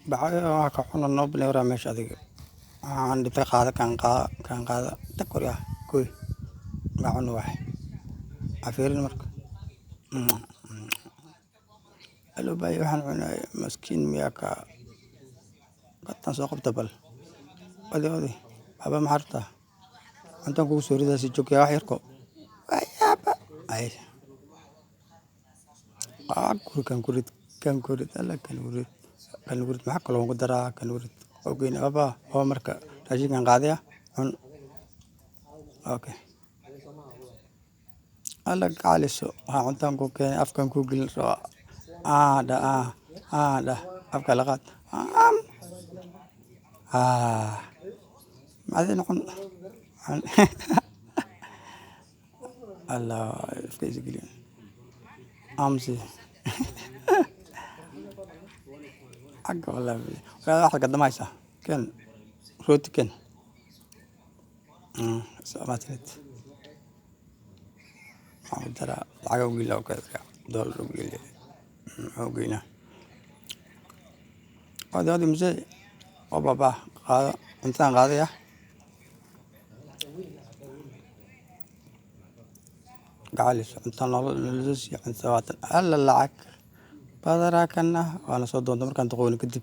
Bacay ka xun noo bileera meesha adiga aan dhita qaada kan qaada ta korya kuy bacun wax afiirin marka alo bay waxaan cunay maskiin miyaka qatan soo qabta bal odi aba maxarta antan kugu soo ridaa si joogya wax yarko ayaba ay kan kurid alla kan kurid maxaa kaloo ugu daraa kan kurid ogeyn aba oo marka raashinkan qaadaya cun okay alla qaaliso waxaa cuntaan ku keenay afkan ku gelin raba da afka laqaad macdin cun alla afka isgelin amsi حق والله واحد قدمايسه كان روتي كان سمعت ترى عقوق لو كذا دول وقيل عقوقنا هذا مزي وبابا هذا إنسان غاضية قالش إنسان نلزس يعني سوات هلا لعك بدرا كنا وأنا صدق دمر كان تقول كذب